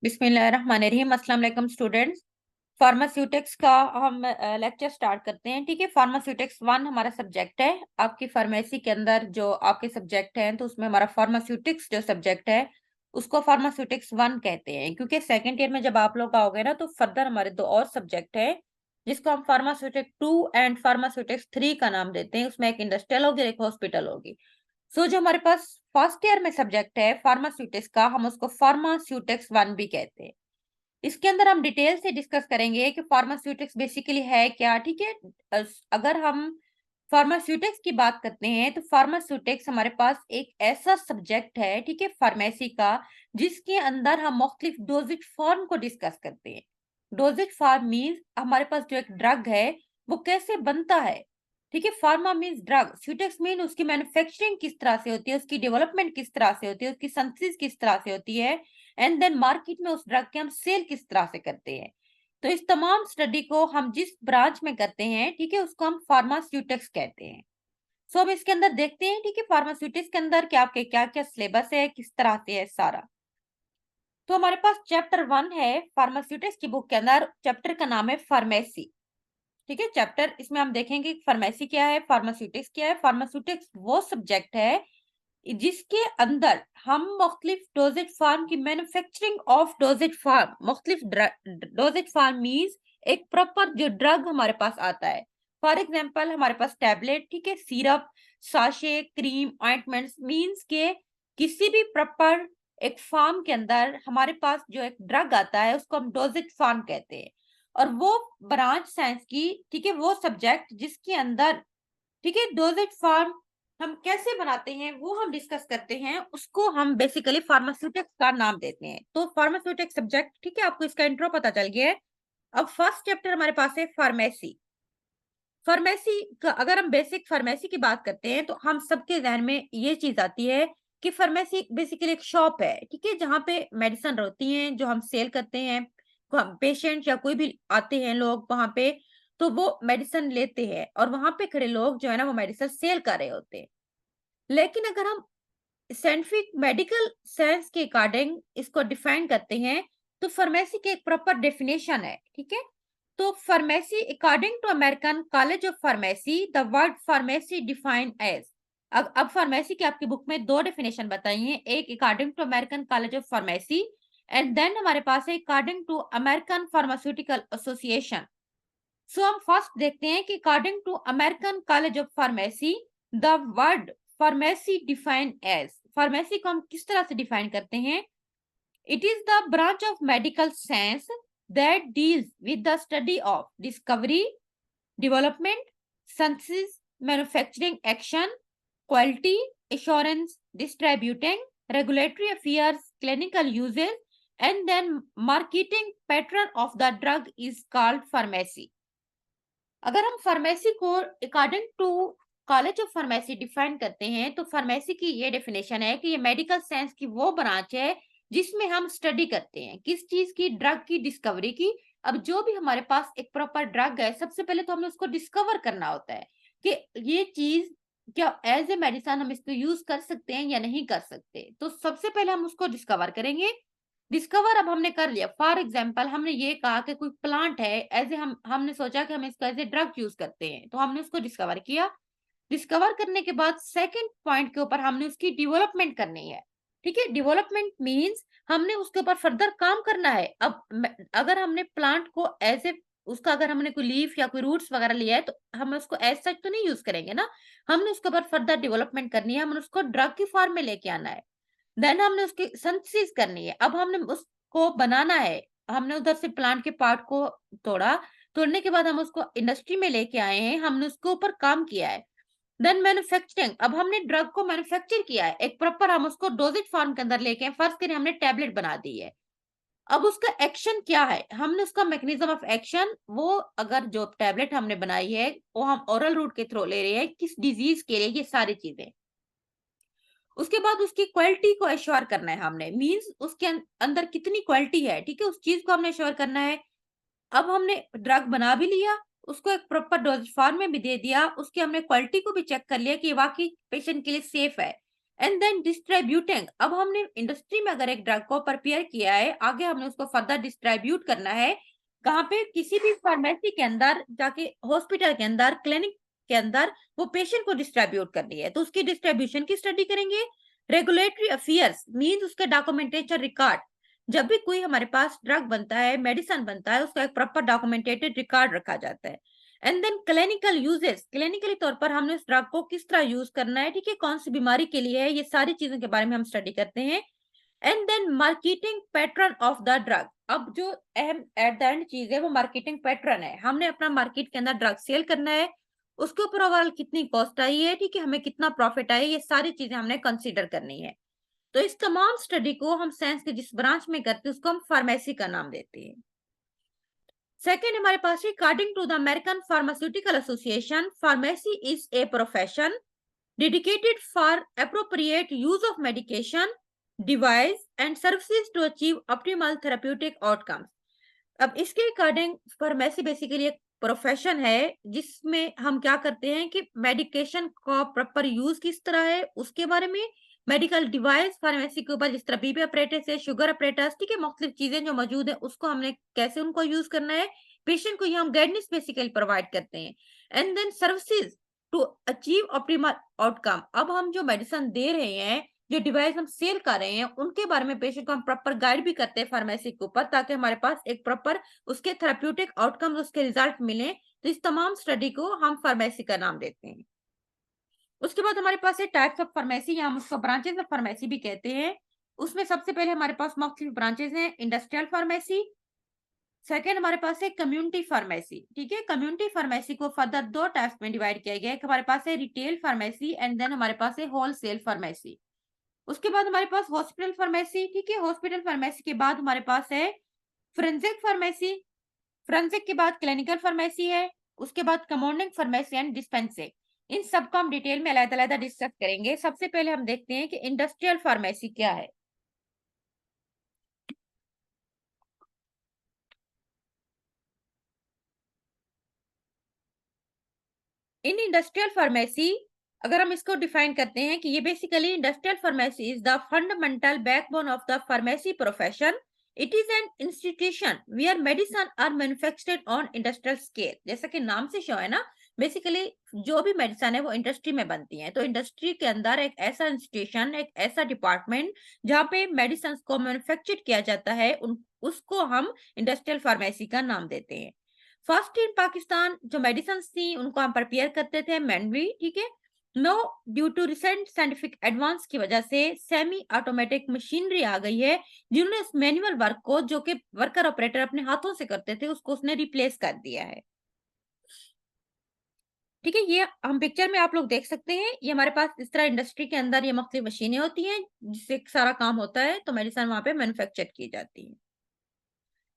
बिस्मिल्लाहिर्रहमानिर्रहीम। अस्सलाम वालेकुम स्टूडेंट्स। फार्मास्यूटिक्स का हम लेक्चर स्टार्ट करते हैं। ठीक है, फार्मास्यूटिक्स 1 हमारा सब्जेक्ट है। आपकी फार्मेसी के अंदर जो आपके सब्जेक्ट हैं तो उसमें हमारा फार्मास्यूटिक्स जो सब्जेक्ट है उसको फार्मास्यूटिक्स 1 कहते हैं, क्योंकि सेकंड ईयर में जब आप लोग आओगे ना तो फर्दर हमारे दो और सब्जेक्ट है जिसको हम फार्मास्यूटिक्स 2 एंड फार्मास्यूटिक्स 3 का नाम देते हैं। उसमें एक इंडस्ट्रियल होगी, एक हॉस्पिटल होगी। जो हमारे पास फर्स्ट ईयर में सब्जेक्ट है फार्मास्यूटिक्स का, हम उसको फार्मास्यूटिक्स 1 भी कहते हैं। इसके अंदर हम डिटेल से डिस्कस करेंगे कि फार्मास्यूटिक्स बेसिकली है क्या। ठीक है, अगर हम फार्मास्यूटिक्स की बात करते हैं तो फार्मास्यूटिक्स हमारे पास एक ऐसा सब्जेक्ट है, ठीक है, फार्मेसी का, जिसके अंदर हम मुख्तलिफ डोजेज फॉर्म को डिस्कस करते हैं। डोजेज फॉर्म मीन्स हमारे पास जो एक ड्रग है वो कैसे बनता है। ठीक है, फार्मा मीन्स ड्रग, स्यूटिक्स मीन उसकी मैन्युफैक्चरिंग किस तरह से होती है, उसकी डेवलपमेंट किस तरह से होती है, उसकी सिंथेसिस किस तरह से होती है, एंड देन मार्केट में उस ड्रग के हम सेल किस तरह से करते हैं। तो इस तमाम स्टडी को हम जिस ब्रांच में करते हैं, ठीक है, उसको हम फार्मास्यूटिक्स कहते हैं। सो अब इसके अंदर देखते हैं, ठीक है, फार्मास्यूटिक्स के अंदर क्या आपके क्या क्या सिलेबस है, किस तरह से है सारा। तो हमारे पास चैप्टर 1 है फार्मास्यूटिक्स की बुक के अंदर। चैप्टर का नाम है फार्मेसी। ठीक है, चैप्टर इसमें हम देखेंगे फार्मेसी क्या है, फार्मास्यूटिक्स क्या है। फार्मास्यूटिक्स वो सब्जेक्ट है जिसके अंदर हम मुख्तलिफ डोजेज फार्म की मैन्युफैक्चरिंग ऑफ डोजेज फार्म, मुख्तलिफ डोजेज फार्म मीन्स एक प्रॉपर जो ड्रग हमारे पास आता है। फॉर एग्जांपल हमारे पास टैबलेट, ठीक है, syrup, sachet, cream, ointments, means के किसी भी प्रॉपर एक फार्म के अंदर हमारे पास जो एक ड्रग आता है उसको हम डोजेज फार्म कहते हैं। और वो ब्रांच साइंस की, ठीक है, वो सब्जेक्ट जिसके अंदर, ठीक है, डोजेज फार्म हम कैसे बनाते हैं वो हम डिस्कस करते हैं, उसको हम बेसिकली फार्मास्यूटिक्स का नाम देते हैं। तो फार्मास्यूटिक्स सब्जेक्ट, ठीक है, आपको इसका इंट्रो पता चल गया है। अब फर्स्ट चैप्टर हमारे पास है फार्मेसी। फार्मेसी का अगर हम बेसिक फार्मेसी की बात करते हैं तो हम सबके जहन में ये चीज आती है कि फार्मेसी बेसिकली एक शॉप है, ठीक है, जहाँ पे मेडिसिन होती हैं जो हम सेल करते हैं। पेशेंट या कोई भी आते हैं लोग वहां पे, तो वो मेडिसिन लेते हैं और वहां पे खड़े लोग जो है ना वो मेडिसिन सेल कर रहे होते हैं। लेकिन अगर हम साइंटिफिक मेडिकल साइंस के अकॉर्डिंग इसको डिफाइन करते हैं तो फार्मेसी की एक प्रॉपर डेफिनेशन है। ठीक है, तो pharmacy according to American college of pharmacy the word pharmacy define as. अब फार्मेसी की आपकी बुक में दो डेफिनेशन बताई हैं, एक according to American college of pharmacy and then हमारे पास है according to American pharmaceutical association. So हम फर्स्ट देखते हैं कि according to American college of pharmacy the word pharmacy define as, pharmacy को हम किस तरह से डिफाइन करते हैं। It is the branch of medical science that deals with the study of discovery, development, synthesis, manufacturing action, quality assurance, distributing, regulatory affairs, clinical usages and then marketing pattern of the drug is called pharmacy. अगर हम pharmacy को according to college of pharmacy define करते हैं तो pharmacy की ये definition है कि ये मेडिकल साइंस की वो ब्रांच है जिसमें हम स्टडी करते हैं किस चीज की, ड्रग की डिस्कवरी की। अब जो भी हमारे पास एक प्रॉपर ड्रग है, सबसे पहले तो हमें उसको डिस्कवर करना होता है कि ये चीज क्या एज ए मेडिसिन हम इसको यूज कर सकते हैं या नहीं कर सकते। तो सबसे पहले हम उसको डिस्कवर करेंगे। डिस्कवर अब हमने कर लिया, फॉर एग्जाम्पल हमने ये कहा कि कोई प्लांट है, एज ए हमने सोचा कि हम इसको एज ए ड्रग यूज करते हैं, तो हमने उसको डिस्कवर किया। डिस्कवर करने के बाद सेकंड पॉइंट के ऊपर हमने उसकी डेवलपमेंट करनी है। ठीक है, डेवलपमेंट मींस हमने उसके ऊपर फर्दर काम करना है। अब अगर हमने प्लांट को एज ए उसका अगर हमने कोई लीफ या कोई रूट्स वगैरह लिया है तो हम उसको एज सच तो नहीं यूज करेंगे ना। हमने उसके ऊपर फर्दर डेवलपमेंट करनी है, हमने उसको ड्रग की फॉर्म में लेके आना है। देन हमने उसकी सिंथेसिस करनी है, अब हमने उसको बनाना है। हमने उधर से प्लांट के पार्ट को तोड़ा, तोड़ने के बाद हम उसको इंडस्ट्री में लेके आए हैं, हमने उसके ऊपर काम किया है। देन मैन्युफैक्चरिंग, अब हमने ड्रग को मैन्युफैक्चर किया है, एक प्रॉपर हम उसको डोजेज फॉर्म के अंदर लेके आए, फर्स्ट करें हमने टैबलेट बना दी है। अब उसका एक्शन क्या है, हमने उसका मैकेनिज्म ऑफ एक्शन, वो अगर जो टैबलेट हमने बनाई है वो हम ओरल रूट के थ्रू ले रहे हैं, किस डिजीज के लिए, ये सारी चीजें। उसके बाद उसकी क्वालिटी को एश्योर करना है हमने, मींस उसके अंदर कितनी क्वालिटी है, ठीक है, उस चीज को हमने एश्योर करना है। अब हमने ड्रग बना भी लिया, उसको एक प्रॉपर डोज फॉर्म में भी दे दिया, उसकी हमने क्वालिटी को भी चेक कर लिया कि वाकई पेशेंट के लिए सेफ है। एंड देन डिस्ट्रीब्यूटिंग, अब हमने इंडस्ट्री में अगर एक ड्रग को प्रिपेयर किया है, आगे हमने उसको फर्दर डिस्ट्रीब्यूट करना है, कहाँ पे, किसी भी फार्मेसी के अंदर जाके, हॉस्पिटल के अंदर, क्लिनिक के अंदर वो पेशेंट को डिस्ट्रीब्यूट करनी है, तो उसकी डिस्ट्रीब्यूशन की स्टडी करेंगे। रेगुलेटरी अफेयर्स मींस उसके डॉक्यूमेंटेशन रिकॉर्ड, जब भी कोई हमारे पास ड्रग बनता है, मेडिसिन बनता है, उसका एक प्रॉपर डॉक्यूमेंटेटेड रिकॉर्ड रखा जाता है। And then clinical uses, clinically तौर पर हमने उस ड्रग को किस तरह यूज करना है, ठीक है, कौन सी बीमारी के लिए है, ये सारी चीजों के बारे में हम स्टडी करते हैं। And then marketing pattern of the drug, अब जो अहम एट द एंड चीज है वो मार्केटिंग पैटर्न है, हमने अपना मार्केट के अंदर ड्रग सेल करना है, उसके ऊपर ओवरऑल कितनी कॉस्ट आई है, ठीक है, हमें कितना प्रॉफिट आया, ये सारी चीजें हमने कंसीडर करनी है। तो इस तमाम स्टडी को हम साइंस के जिस ब्रांच में करते हैं उसको हम फार्मेसी का नाम देते हैं। सेकेंड हमारे पास है, according to the American pharmaceutical association, pharmacy is a profession dedicated for appropriate use of medication, device and services to achieve optimal therapeutic outcomes। अब इसके अकॉर्डिंग फार्मेसी बेसिकली एक प्रोफेशन है जिसमें हम क्या करते हैं कि मेडिकेशन का प्रॉपर यूज किस तरह है उसके बारे में, मेडिकल डिवाइस फार्मेसी के ऊपर जिस तरह बीपी अपरेटस है, शुगर अपरेटस, ठीक है, मुख्तलिफ चीजें जो मौजूद है उसको हमने कैसे उनको यूज करना है, पेशेंट को ये हम गाइडेंस बेसिकली प्रोवाइड करते हैं। And then services to achieve optimal outcome, अब हम जो मेडिसिन दे रहे हैं, जो डिवाइस हम सेल कर रहे हैं, उनके बारे में पेशेंट को हम प्रॉपर गाइड भी करते हैं फार्मेसी के ऊपर, ताकि हमारे पास एक प्रॉपर उसके थेराप्यूटिक आउटकम्स, उसके रिजल्ट मिले। तो इस तमाम स्टडी को हम फार्मेसी का नाम देते हैं। उसके बाद हमारे पास है टाइप्स ऑफ फार्मेसी, या हम उसको ब्रांचेस ऑफ फार्मेसी भी कहते हैं। उसमें सबसे पहले हमारे पास मुख्तलिफ ब्रांचेस हैं, इंडस्ट्रियल फार्मेसी। सेकेंड हमारे पास है कम्युनिटी फार्मेसी, ठीक है, कम्युनिटी फार्मेसी को फर्दर दो टाइप्स में डिवाइड किया गया है, हमारे पास है रिटेल फार्मेसी एंड देन हमारे पास है होलसेल फार्मेसी। उसके बाद हमारे पास हॉस्पिटल फार्मेसी, ठीक है, हॉस्पिटल फार्मेसी के बाद हमारे पास है फोरेंसिक फार्मेसी, फोरेंसिक के बाद क्लिनिकल फार्मेसी है, उसके बाद कमांडिंग फार्मेसी एंड डिस्पेंसिंग। इन सबको हम डिटेल में अलग-अलग डिस्कस करेंगे। सबसे पहले हम देखते हैं कि इंडस्ट्रियल फार्मेसी क्या है। इन इंडस्ट्रियल फार्मेसी, अगर हम इसको डिफाइन करते हैं कि ये basically industrial pharmacy is the fundamental backbone of the pharmacy profession. It is an institution where medicine are manufactured on industrial scale, जैसा कि नाम से शो है ना, बेसिकली जो भी मेडिसिन है वो इंडस्ट्री में बनती है, तो इंडस्ट्री के अंदर एक ऐसा इंस्टीट्यूशन, एक ऐसा डिपार्टमेंट जहाँ पे मेडिसिन को मैन्युफैक्चर किया जाता है, उसको हम इंडस्ट्रियल फार्मेसी का नाम देते हैं। फर्स्ट इन पाकिस्तान जो मेडिसिन थी उनको हम प्रिपेयर करते थे मैनुअली, ठीक है। No, due to recent scientific advance की वजह से सेमी ऑटोमेटिक मशीनरी आ गई है, जिन्होंने उस मैनुअल वर्क को, जो कि वर्कर ऑपरेटर अपने हाथों से करते थे, उसको उसने रिप्लेस कर दिया है, ठीक है। ये हम पिक्चर में आप लोग देख सकते हैं, ये हमारे पास इस तरह इंडस्ट्री के अंदर ये मुख्तलिफ मशीनें होती हैं जिससे सारा काम होता है, तो मेडिसिन वहां पे मैन्युफैक्चर की जाती है।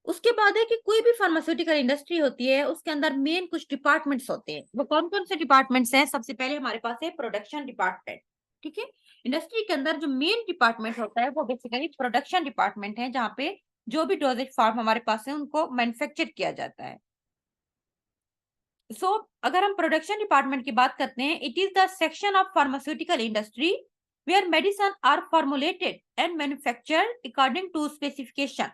उसके बाद है कि कोई भी फार्मास्यूटिकल इंडस्ट्री होती है उसके अंदर मेन कुछ डिपार्टमेंट्स होते हैं। वो कौन कौन से डिपार्टमेंट्स हैं? सबसे पहले हमारे पास है प्रोडक्शन डिपार्टमेंट, ठीक है। इंडस्ट्री के अंदर जो मेन डिपार्टमेंट होता है वो बेसिकली प्रोडक्शन डिपार्टमेंट है, जहाँ पे जो भी डोजेज फॉर्म हमारे पास है उनको मैन्युफैक्चर किया जाता है। अगर हम प्रोडक्शन डिपार्टमेंट की बात करते हैं, it is the section of pharmaceutical industry where medicine are formulated and manufactured according to specification.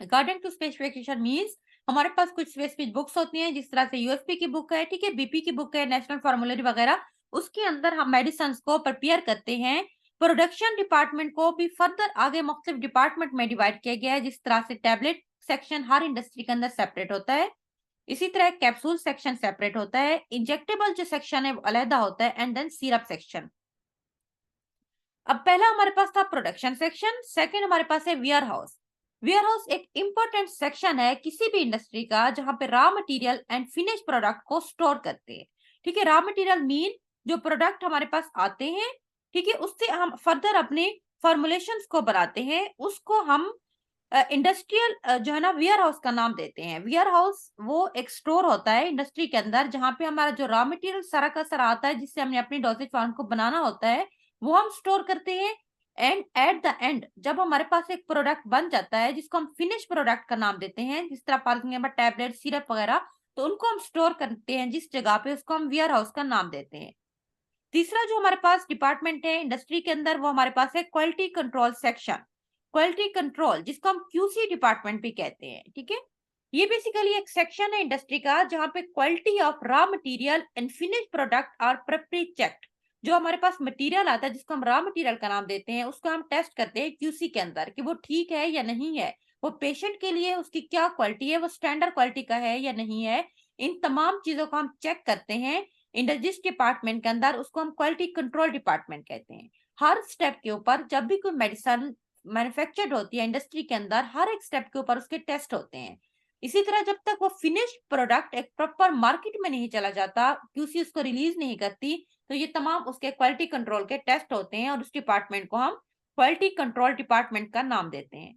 According to specification means हमारे पास कुछ स्पेसिफिक बुक्स होती हैं, जिस तरह से यूएसपी की बुक है, ठीक है, बीपी की बुक है, नेशनल फार्मूलरी वगैरह, उसके अंदर हम मेडिसिन को प्रिपेयर करते हैं। प्रोडक्शन डिपार्टमेंट को भी फर्दर आगे मुख्तलिफ डिपार्टमेंट में डिवाइड किया गया है, जिस तरह से टैबलेट सेक्शन हर इंडस्ट्री के अंदर सेपरेट होता है, इसी तरह कैप्सूल सेक्शन सेपरेट होता है, इंजेक्टेबल जो सेक्शन है वो अलहदा होता है, एंड देन सिरप सेक्शन। अब पहला हमारे पास था प्रोडक्शन सेक्शन, सेकंड हमारे पास है वेयर हाउस। वेयर हाउस एक इंपॉर्टेंट सेक्शन है किसी भी इंडस्ट्री का, जहां पे raw material and finish product को स्टोर करते हैं, ठीक है। रॉ मटेरियल मीन जो प्रोडक्ट हमारे पास आते हैं, ठीक है, उससे हम फर्दर अपने फॉर्मुलेशंस को बनाते हैं, उसको हम इंडस्ट्रियल जो है ना वेयर हाउस का नाम देते हैं। वेयर हाउस वो एक स्टोर होता है इंडस्ट्री के अंदर, जहां पे हमारा जो रॉ मटेरियल सारा का सारा आता है, जिससे हमने अपनी डोसेज फॉर्म को बनाना होता है, वो हम स्टोर करते हैं। एंड एट द एंड जब हमारे पास एक प्रोडक्ट बन जाता है, जिसको हम फिनिश प्रोडक्ट का नाम देते हैं, जिस तरह फॉर एग्जाम्पल टैबलेट, सिरप वगैरह, तो उनको हम स्टोर करते हैं जिस जगह पे, उसको हम वेयर हाउस का नाम देते हैं। तीसरा जो हमारे पास डिपार्टमेंट है इंडस्ट्री के अंदर, वो हमारे पास है quality control section. Quality control, जिसको हम क्यूसी डिपार्टमेंट भी कहते हैं, ठीक है। ये बेसिकली एक सेक्शन है इंडस्ट्री का जहां पे quality of raw material and finish product और प्रॉपर्टी चेक्ड। जो हमारे पास मटेरियल आता है जिसको हम रॉ मटेरियल का नाम देते हैं, उसको हम टेस्ट करते हैं क्यूसी के अंदर कि वो ठीक है या नहीं है, वो पेशेंट के लिए उसकी क्या क्वालिटी है, वो स्टैंडर्ड क्वालिटी का है या नहीं है। इन तमाम चीजों को हम चेक करते हैं जिस डिपार्टमेंट के अंदर, उसको हम क्वालिटी कंट्रोल डिपार्टमेंट कहते हैं। हर स्टेप के ऊपर जब भी कोई मेडिसिन मैन्युफैक्चर्ड होती है इंडस्ट्री के अंदर, हर एक स्टेप के ऊपर उसके टेस्ट होते हैं। इसी तरह जब तक वो फिनिश्ड प्रोडक्ट एक प्रॉपर मार्केट में नहीं चला जाता, क्यूसी उसको रिलीज नहीं करती, तो ये तमाम उसके क्वालिटी कंट्रोल के टेस्ट होते हैं और उस डिपार्टमेंट को हम क्वालिटी कंट्रोल डिपार्टमेंट का नाम देते हैं।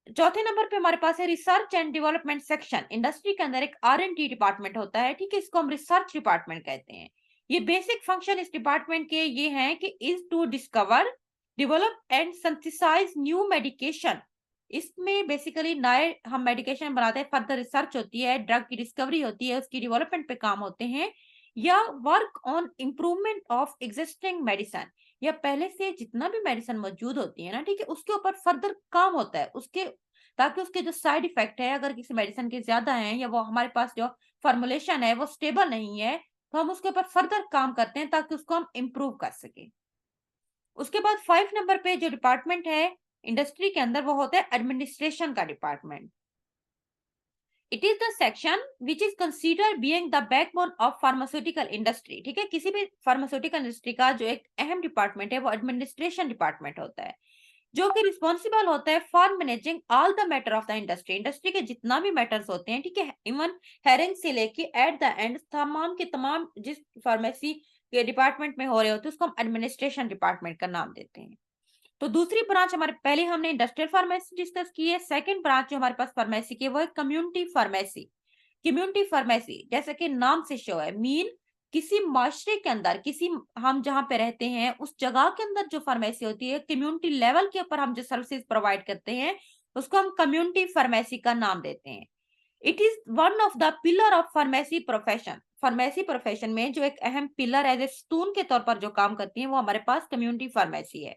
चौथे नंबर पे हमारे पास है research and development section. Industry के अंदर एक R&D डिपार्टमेंट होता है, ठीक है, इसको हम रिसर्च डिपार्टमेंट कहते हैं। ये बेसिक फंक्शन इस डिपार्टमेंट के ये हैं कि is to discover, develop and synthesize new medication. इसमें बेसिकली नए हम मेडिकेशन बनाते हैं, फर्दर रिसर्च होती है, ड्रग की डिस्कवरी होती है, उसकी डेवलपमेंट पे काम होते हैं, या work on improvement of existing medicine, या पहले से जितना भी मेडिसिन मौजूद होती है ना, ठीक है, उसके ऊपर फर्दर काम होता है उसके, ताकि उसके जो साइड इफेक्ट है अगर किसी मेडिसिन के ज्यादा हैं, या वो हमारे पास जो फॉर्मुलेशन है वो स्टेबल नहीं है, तो हम उसके ऊपर फर्दर काम करते हैं ताकि उसको हम इम्प्रूव कर सके। उसके बाद 5 नंबर पे जो डिपार्टमेंट है इंडस्ट्री के अंदर, वो होता है एडमिनिस्ट्रेशन का department. It is the section which is consider being the backbone of pharmaceutical industry, ठीक है। किसी भी फार्मास्यूटिकल इंडस्ट्री का जो एक अहम डिपार्टमेंट है वो एडमिनिस्ट्रेशन डिपार्टमेंट होता है, जो कि रिस्पॉन्सिबल होता है for managing all the matter of the industry. Industry के जितना भी मैटर्स होते हैं, ठीक है, इवन हेरिंग से लेके एट द एंड तमाम के तमाम जिस फार्मेसी के डिपार्टमेंट में हो रहे होते हैं, उसको हम एडमिनिस्ट्रेशन डिपार्टमेंट का नाम देते हैं। तो दूसरी ब्रांच हमारे, पहले हमने इंडस्ट्रियल फार्मेसी डिस्कस की है, सेकंड ब्रांच जो हमारे पास फार्मेसी की है वो है कम्युनिटी फार्मेसी। कम्युनिटी फार्मेसी जैसे कि नाम से शो है, मीन किसी माशरे के अंदर, किसी हम जहां पे रहते हैं उस जगह के अंदर जो फार्मेसी होती है, कम्युनिटी लेवल के ऊपर हम जो सर्विसेज प्रोवाइड करते हैं, उसको हम कम्युनिटी फार्मेसी का नाम देते हैं। It is one of the pillar of pharmacy profession. Pharmacy profession में जो एक अहम पिलर एज ए स्टोन के तौर पर जो काम करती है, वो हमारे पास कम्युनिटी फार्मेसी है।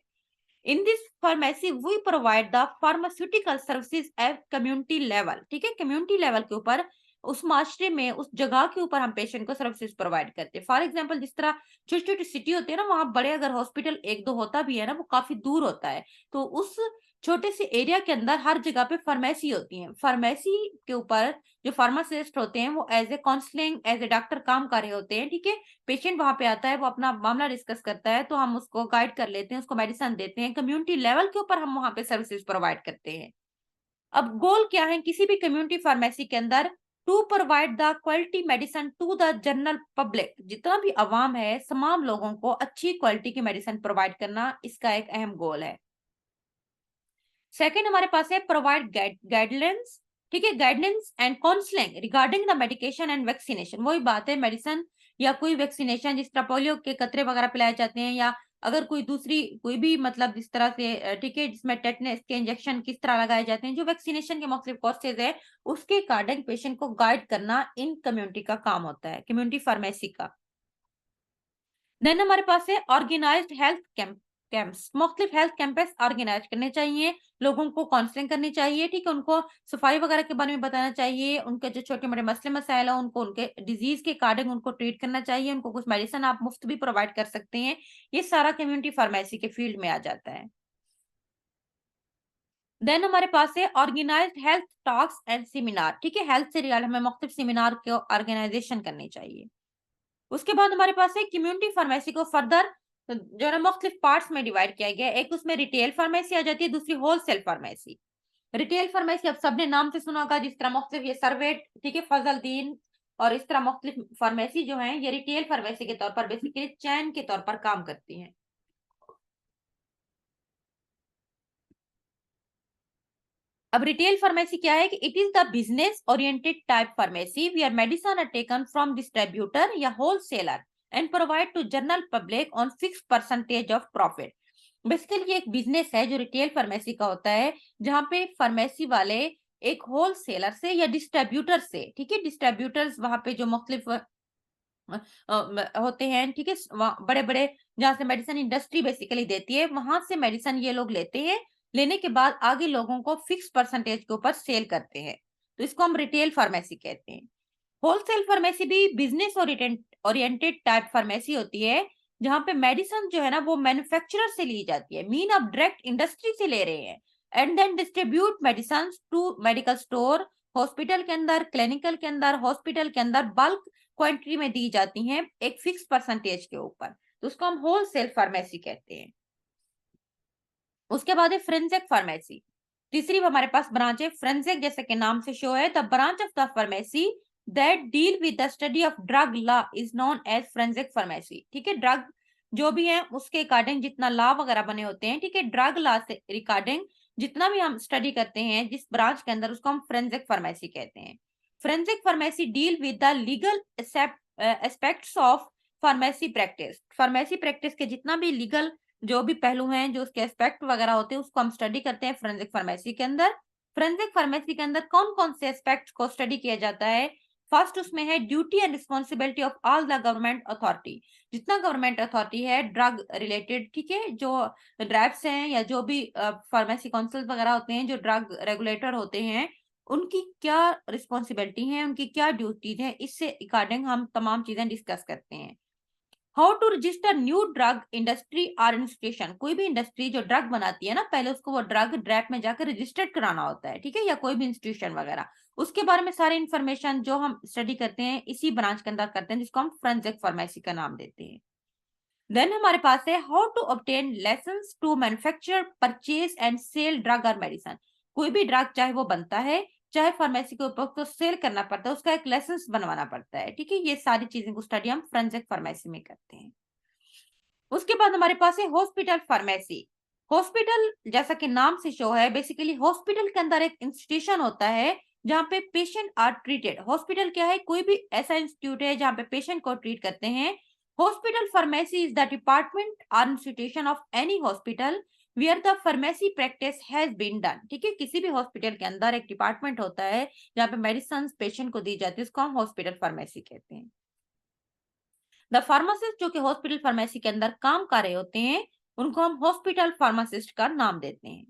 In this pharmacy we provide the pharmaceutical services at community level, ठीक है, कम्युनिटी लेवल के ऊपर उस माशरे में उस जगह के ऊपर हम पेशेंट को सर्विसेज प्रोवाइड करते हैं। फॉर एग्जांपल जिस तरह छोटी छोटी सिटी होती है ना, वहां बड़े अगर हॉस्पिटल एक दो होता भी है ना, वो काफी दूर होता है, तो उस छोटे से एरिया के अंदर हर जगह पे फार्मेसी होती है। फार्मेसी के ऊपर जो फार्मासिस्ट होते हैं वो as a counselling, as a doctor काम कर रहे होते हैं, ठीक है। पेशेंट वहां पे आता है, वो अपना मामला डिस्कस करता है, तो हम उसको गाइड कर लेते हैं, उसको मेडिसिन देते हैं, कम्युनिटी लेवल के ऊपर हम वहां पे सर्विसेज प्रोवाइड करते हैं। अब गोल क्या है किसी भी कम्युनिटी फार्मेसी के अंदर? To provide the quality medicine to the general public. जितना भी अवाम है, तमाम लोगों को अच्छी क्वालिटी की मेडिसिन प्रोवाइड करना इसका एक अहम गोल है। सेकेंड हमारे पास है प्रोवाइड गाइडलाइंस, ठीक है, guidance and counselling regarding the medication and vaccination. वही बात है, मेडिसिन या कोई वैक्सीनेशन, जिस तरह पोलियो के कतरे वगैरह पिलाए जाते हैं, या अगर कोई दूसरी कोई भी मतलब जिस तरह से ठीक है, जिसमें टेटनेस के इंजेक्शन किस तरह लगाए जाते हैं, जो वैक्सीनेशन के मुख्तलिफ कोर्सेज है, उसके अकॉर्डिंग पेशेंट को गाइड करना इन कम्युनिटी का काम होता है, कम्युनिटी फार्मेसी का। देन हमारे पास है ऑर्गेनाइज्ड हेल्थ कैंप्स। मुख्तलिफ हेल्थ कैंपेस ऑर्गेनाइज करने चाहिए, लोगों को काउंसलिंग करनी चाहिए, ठीक है, उनको सफाई वगैरह के बारे में बताना चाहिए, उनके जो छोटे मोटे मसले मसाइल है उनको उनके डिजीज के अकॉर्डिंग उनको ट्रीट करना चाहिए, उनको कुछ मेडिसिन आप मुफ्त भी प्रोवाइड कर सकते हैं। ये सारा कम्युनिटी फार्मेसी के फील्ड में आ जाता है। देन हमारे पास है organised health talks and seminar, ठीक है, हेल्थ से रिलेटेड हमें मुख्तलिफ सेमिनार को ऑर्गेनाइजेशन करनी चाहिए। उसके बाद हमारे पास है कम्युनिटी फार्मेसी को फर्दर जो है ना मुख्तलिफ पार्ट्स में डिवाइड किया गया है। एक उसमें रिटेल फार्मेसी आ जाती है, दूसरी होलसेल फार्मेसी। रिटेल फार्मेसी अब सबने नाम से सुना होगा, जिस तरह मुख्तलिफ ये सर्वेट, ठीक है, फजलदीन और इस तरह मुख्तलिफ फार्मेसी जो है ये रिटेल फार्मेसी के तौर पर बेसिकली चैन के तौर पर काम करती हैं। अब रिटेल फार्मेसी क्या है कि it is the business oriented type pharmacy where medicine are taken from distributor या wholesaler and provide to general public on fix percentage of profit. Basically ये एक बिजनेस है जो रिटेल फार्मेसी का होता है, जहां पे फार्मेसी वाले एक होलसेलर से या डिस्ट्रीब्यूटर से, ठीक है, डिस्ट्रीब्यूटर्स वहां पे जो मुख्तलिफ होते हैं, ठीक है, बड़े बड़े जहाँ से मेडिसिन इंडस्ट्री बेसिकली देती है, वहां से मेडिसिन ये लोग लेते हैं। लेने के बाद आगे लोगों को फिक्स परसेंटेज के ऊपर सेल करते हैं, तो इसको हम रिटेल फार्मेसी कहते हैं। होलसेल फार्मेसी भी बिजनेस ओरिएंटेड टाइप फार्मेसी होती है, जहां पे मेडिसिन जो है ना वो मैन्युफैक्चरर से ली जाती है, मीन आप डायरेक्ट इंडस्ट्री से ले रहे हैं, and then distribute medicine to medical store, hospital के अंदर, क्लिनिकल के अंदर, हॉस्पिटल के अंदर बल्क क्वांटिटी में दी जाती हैं एक फिक्स परसेंटेज के ऊपर, तो उसको हम होलसेल फार्मेसी कहते हैं। उसके बाद है फोरेंसिक फार्मेसी, तीसरी हमारे पास ब्रांच है फोरेंसिक, जैसे कि नाम से शो है, the branch of the pharmacy that deal with the study of drug law is known as forensic pharmacy. ठीक है, ड्रग जो भी है उसके अकॉर्डिंग जितना लॉ वगैरह बने होते हैं, ठीक है, ड्रग लॉ से रिगार्डिंग जितना भी हम स्टडी करते हैं जिस ब्रांच के अंदर, उसको हम फोरेंसिक फार्मेसी कहते हैं। Forensic pharmacy deal with the legal aspects of pharmacy practice, pharmacy practice के जितना भी लीगल जो भी पहलू हैं, जो उसके एस्पेक्ट वगैरह होते हैं, उसको हम स्टडी करते हैं फोरेंसिक फार्मेसी के अंदर। फोरेंसिक फार्मेसी के अंदर कौन कौन से एस्पेक्ट्स को स्टडी किया जाता है? फर्स्ट उसमें है duty and responsibility of all the government authority, जितना गवर्नमेंट अथॉरिटी है ड्रग रिलेटेड, ठीक है, जो ड्रैप्स हैं या जो भी फार्मेसी काउंसिल वगैरह होते हैं, जो ड्रग रेगुलेटर होते हैं, उनकी क्या रिस्पॉन्सिबिलिटी है, उनकी क्या ड्यूटीज है, इससे अकॉर्डिंग हम तमाम चीजें डिस्कस करते हैं। How to register new drug industry और इंस्टीट्यूशन, कोई भी इंडस्ट्री जो ड्रग बनाती है ना, पहले उसको वो ड्रग ड्रैप में जाकर रजिस्टर्ड कराना होता है, ठीक है, या कोई भी इंस्टीट्यूशन वगैरह, उसके बारे में सारे इंफॉर्मेशन जो हम स्टडी करते हैं इसी ब्रांच के अंदर करते हैं, जिसको हम फोरेंसिक फार्मेसी का नाम देते हैं। देन हमारे पास है how to obtain licence to manufacture, purchase and sale drug और मेडिसिन, कोई भी ड्रग चाहे वो बनता है चाहे फार्मेसी के ऊपर तो सेल करना पड़ता है, उसका एक लाइसेंस बनवाना पड़ता है, ठीक है, ये सारी चीजें को स्टडी हम फोरेंसिक फार्मेसी में करते हैं। उसके बाद हमारे पास है हॉस्पिटल फार्मेसी। हॉस्पिटल जैसा कि नाम से शो है, बेसिकली हॉस्पिटल के अंदर एक इंस्टीट्यूशन होता है जहाँ पे पेशेंट आर ट्रीटेड। हॉस्पिटल क्या है? कोई भी ऐसा इंस्टीट्यूट है जहाँ पे पेशेंट को ट्रीट करते हैं। Hospital pharmacy is the department और institution of any hospital where the pharmacy practice has been done. ठीक है, किसी भी हॉस्पिटल के अंदर एक डिपार्टमेंट होता है जहाँ पे मेडिसिन पेशेंट को दी जाती है, उसको हम हॉस्पिटल फार्मेसी कहते हैं। द फार्मासिस्ट जो कि हॉस्पिटल फार्मेसी के अंदर काम कर रहे होते हैं, उनको हम हॉस्पिटल फार्मासिस्ट का नाम देते हैं।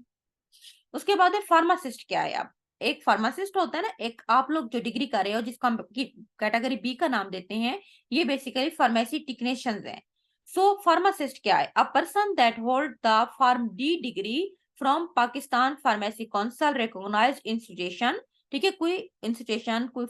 उसके बाद है फार्मासिस्ट क्या है? अब एक फार्मासिस्ट होता है ना, एक आप लोग जो डिग्री कर रहे हो जिसको हम कैटेगरी बी का नाम देते हैं, ये बेसिकली फार्मेसी टेक्नीशियंस हैं। सो फार्मासिस्ट क्या है? A person that hold the pharm D degree from Pakistan pharmacy council recognised institution. ठीक है, कोई इंस्टीट्यूशन, कोई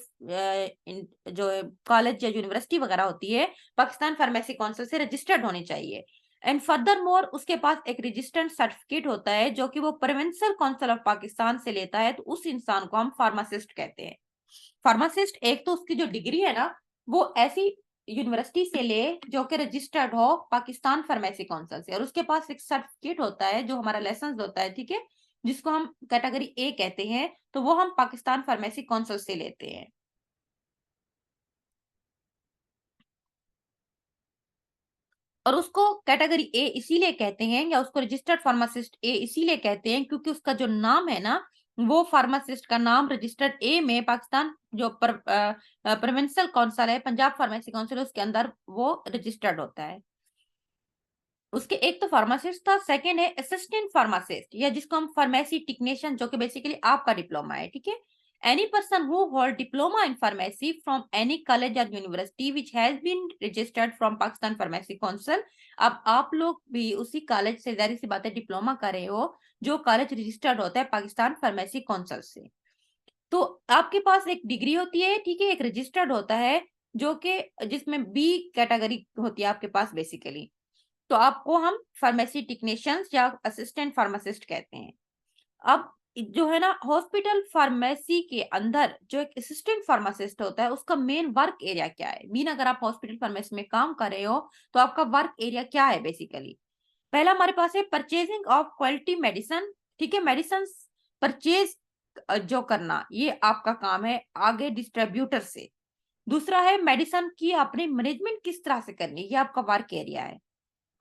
जो कॉलेज या यूनिवर्सिटी वगैरह होती है, पाकिस्तान फार्मेसी काउंसिल से रजिस्टर्ड होनी चाहिए। एंड फर्दर मोर उसके पास एक रजिस्टर्ड सर्टिफिकेट होता है जो कि वो प्रोविंशियल काउंसिल ऑफ पाकिस्तान से लेता है, तो उस इंसान को हम फार्मासिस्ट कहते हैं। फार्मासिस्ट एक तो उसकी जो डिग्री है ना, वो ऐसी यूनिवर्सिटी से ले जो कि रजिस्टर्ड हो पाकिस्तान फार्मेसी काउंसिल से, और उसके पास एक सर्टिफिकेट होता है जो हमारा लाइसेंस होता है, ठीक है, जिसको हम कैटेगरी ए कहते हैं, तो वो हम पाकिस्तान फार्मेसी काउंसिल से लेते हैं। और उसको कैटेगरी ए इसीलिए कहते हैं, या उसको रजिस्टर्ड फार्मासिस्ट ए इसीलिए कहते हैं क्योंकि उसका जो नाम है ना, वो फार्मासिस्ट का नाम रजिस्टर्ड ए में पाकिस्तान जो प्रोविंशियल काउंसिल है, पंजाब फार्मेसी काउंसिल, उसके अंदर वो रजिस्टर्ड होता है। उसके एक तो फार्मासिस्ट था, सेकंड है असिस्टेंट फार्मासिस्ट, या जिसको हम फार्मेसी टेक्नीशियन, जो कि बेसिकली आपका डिप्लोमा है, ठीक है। Any person who hold diploma in pharmacy from any college और university which has been registered from Pakistan pharmacy council. अब आप लोग भी उसी कॉलेज से, जाहिर सी बात है, डिप्लोमा कर रहे हो, जो कॉलेज रजिस्टर्ड होता है पाकिस्तान फार्मेसी काउंसिल से। तो आपके पास एक डिग्री होती है, ठीक है, एक रजिस्टर्ड होता है, जो कि जिसमें बी कैटेगरी होती है आपके पास बेसिकली, तो आपको हम फार्मेसी टेक्नीशियंस या असिस्टेंट फार्मासिस्ट कहते हैं। अब जो है ना, हॉस्पिटल फार्मेसी के अंदर जो एक असिस्टेंट फार्मासिस्ट होता है, उसका मेन वर्क एरिया क्या है? मीन अगर आप हॉस्पिटल फार्मेसी में काम कर रहे हो तो आपका वर्क एरिया क्या है बेसिकली? पहला हमारे पास है परचेजिंग ऑफ क्वालिटी मेडिसिन। ठीक है, मेडिसिन परचेज जो करना, ये आपका काम है आगे डिस्ट्रीब्यूटर से। दूसरा है मेडिसिन की आपने मैनेजमेंट किस तरह से करनी, ये आपका वर्क एरिया है।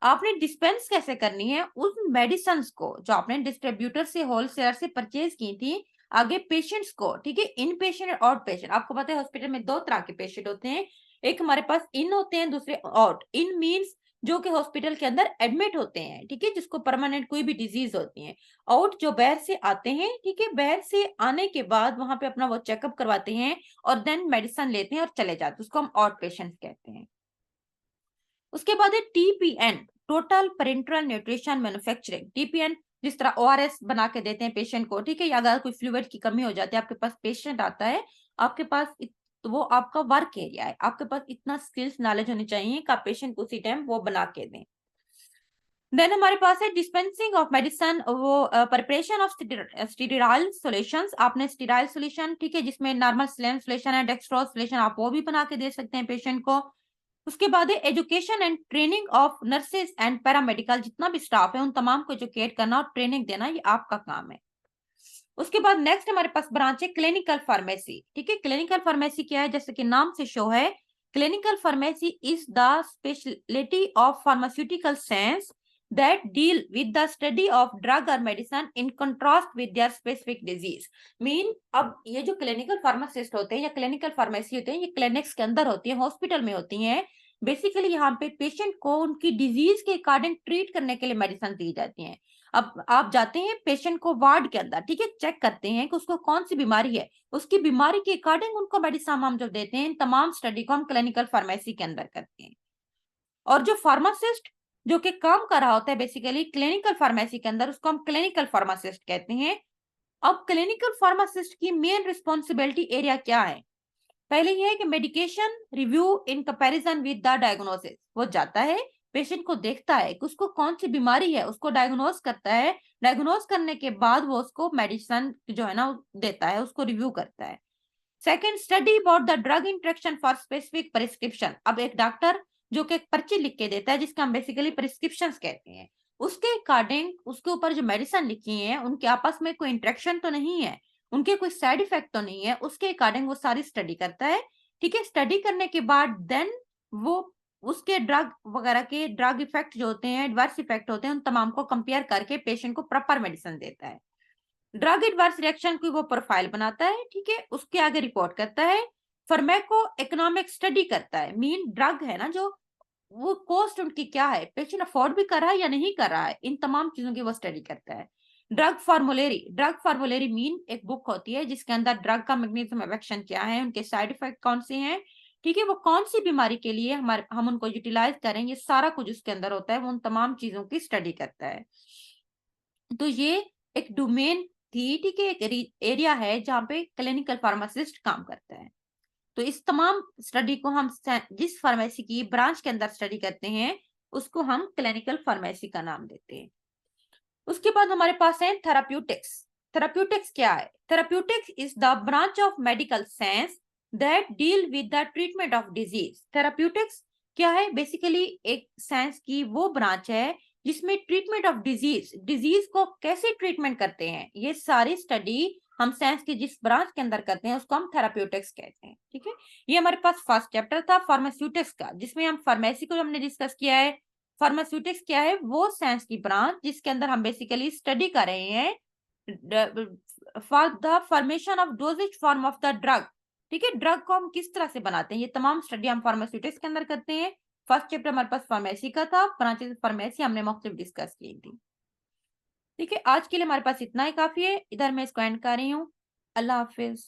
आपने डिस्पेंस कैसे करनी है उन मेडिसिन को जो आपने डिस्ट्रीब्यूटर से, होलसेलर से परचेज की थी, आगे पेशेंट्स को, ठीक है, इन पेशेंट और आउट पेशेंट। आपको पता है हॉस्पिटल में दो तरह के पेशेंट होते हैं, एक हमारे पास इन होते हैं, दूसरे आउट। इन मीन्स जो कि हॉस्पिटल के अंदर एडमिट होते हैं, ठीक है, जिसको परमानेंट कोई भी डिजीज होती है। आउट जो बाहर से आते हैं, ठीक है, बाहर से आने के बाद वहां पे अपना वो चेकअप करवाते हैं और देन मेडिसिन लेते हैं और चले जाते हैं, उसको हम आउट पेशेंट कहते हैं। उसके बाद है TPN, total parental nutrition manufacturing. TPN जिस तरह ओआरएस बना के देते हैं पेशेंट को, ठीक है, या अगर कोई फ्लूइड की कमी हो जाती है, आपके पास पेशेंट आता है, आपके पास तो वो आपका वर्क एरिया है, आपके पास इतना स्किल्स नॉलेज होनी चाहिए कि आप पेशेंट को उसी टाइम वो बना के दें। देन हमारे पास है डिस्पेंसिंग ऑफ मेडिसिन, वो प्रिपरेशन ऑफ स्टीराइल सॉल्यूशंस। आपने स्टीराइल सॉल्यूशन, ठीक है, जिसमें नॉर्मल सलाइन सॉल्यूशन है, डेक्सट्रोज सॉल्यूशन, आप वो भी बना के दे सकते हैं पेशेंट को। उसके बाद है education and training of nurses and paramedical, जितना भी स्टाफ है उन तमाम को एजुकेट करना और ट्रेनिंग देना, ये आपका काम है। उसके बाद नेक्स्ट हमारे पास ब्रांच है क्लिनिकल फार्मेसी, ठीक है। क्लिनिकल फार्मेसी क्या है, जैसे कि नाम से शो है, clinical pharmacy is the speciality of pharmaceutical science that deal with the study of drug or medicine in contrast with their specific disease। Mean अब ये जो क्लिनिकल फार्मासिस्ट होते हैं या क्लिनिकल फार्मेसी होते हैं, ये क्लिनिक्स के अंदर होती है, हॉस्पिटल में होती हैं। बेसिकली यहाँ पे पेशेंट को उनकी डिजीज के अकॉर्डिंग ट्रीट करने के लिए मेडिसिन दी जाती हैं। अब आप जाते हैं पेशेंट को वार्ड के अंदर, ठीक है, चेक करते हैं कि उसको कौन सी बीमारी है, उसकी बीमारी के अकॉर्डिंग उनको मेडिसिन हम जो देते हैं, इन तमाम स्टडी को हम क्लिनिकल फार्मेसी के अंदर करते हैं। और जो फार्मासिस्ट जो कि काम कर रहा होता है बेसिकली क्लिनिकल फार्मेसी के अंदर, उसको हम क्लिनिकल फार्मासिस्ट कहते हैं। अब क्लिनिकल फार्मासिस्ट की मेन रिस्पॉन्सिबिलिटी एरिया क्या है? पहले ये है कि medication review in comparison with the diagnosis. वो जाता है, पेशेंट को देखता है कि उसको कौन सी बीमारी है, उसको डायग्नोस करता है, डायग्नोस करने के बाद वो उसको मेडिसिन जो है ना देता है, उसको रिव्यू करता है। Second, study about the drug interaction for specific prescription. अब एक डॉक्टर जो कि एक पर्ची लिख के देता है, जिसका हम बेसिकली प्रिस्क्रिप्शन कहते हैं, उसके अकॉर्डिंग उसके ऊपर जो मेडिसिन लिखी है उनके आपस में कोई इंट्रैक्शन तो नहीं है, उनके कोई साइड इफेक्ट तो नहीं है, उसके अकॉर्डिंग वो सारी स्टडी करता है, ठीक है। स्टडी करने के बाद देन वो उसके ड्रग वगैरह के ड्रग इफेक्ट जो होते हैं, एडवर्स इफेक्ट होते हैं, उन तमाम को कंपेयर करके पेशेंट को प्रॉपर मेडिसिन देता है। ड्रग एडवर्स रिएक्शन की वो प्रोफाइल बनाता है, ठीक है, उसके आगे रिपोर्ट करता है। फार्माको इकोनॉमिक स्टडी करता है, मीन ड्रग है ना जो, वो कॉस्ट उनकी क्या है, पेशेंट अफोर्ड भी कर रहा है या नहीं कर रहा है, इन तमाम चीजों की वो स्टडी करता है। ड्रग फार्मुलेरी मीन एक बुक होती है जिसके अंदर ड्रग का मैकेनिज्म ऑफ एक्शन क्या है, उनके साइड इफेक्ट कौन से हैं, ठीक है, वो कौन सी बीमारी के लिए हम उनको यूटिलाइज करें, ये सारा कुछ उसके अंदर होता है, वो उन तमाम चीजों की स्टडी करता है। तो ये एक डोमेन थी, ठीक है, एक एरिया है जहाँ पे क्लिनिकल फार्मासिस्ट काम करता है। तो इस तमाम स्टडी को हम जिस फार्मेसी की ब्रांच के अंदर स्टडी करते हैं उसको हम क्लिनिकल फार्मेसी का नाम देते हैं। उसके बाद हमारे पास है थेराप्यूटिक्स। थेराप्यूटिक्स क्या है? Therapeutics is the branch of medical science that deal with the treatment of disease. Therapeutics क्या है? बेसिकली एक साइंस की वो ब्रांच है जिसमें ट्रीटमेंट ऑफ डिजीज को कैसे ट्रीटमेंट करते हैं, ये सारी स्टडी हम साइंस की जिस ब्रांच के अंदर करते हैं उसको हम थेराप्यूटिक्स कहते हैं, ठीक है। ये हमारे पास फर्स्ट चैप्टर था फार्मास्यूटिक्स का, जिसमें हम फार्मेसी को हमने डिस्कस किया है। फार्मास्यूटिक्स क्या है? वो साइंस की ब्रांच जिसके अंदर हम बेसिकली स्टडी कर रहे हैं for the formation of doses form of the drug, ठीक है, ड्रग को हम किस तरह से बनाते हैं, ये तमाम स्टडी हम फार्मास्यूटिक्स के अंदर करते हैं। फर्स्ट चैप्टर हमारे पास फार्मेसी का था, ब्रांचेस फार्मेसी हमने मुख्तलिफ डिस्कस की थी, ठीक है। आज के लिए हमारे पास इतना ही काफी है, इधर मैं इसको एंड कर रही हूँ। अल्लाह हाफिज।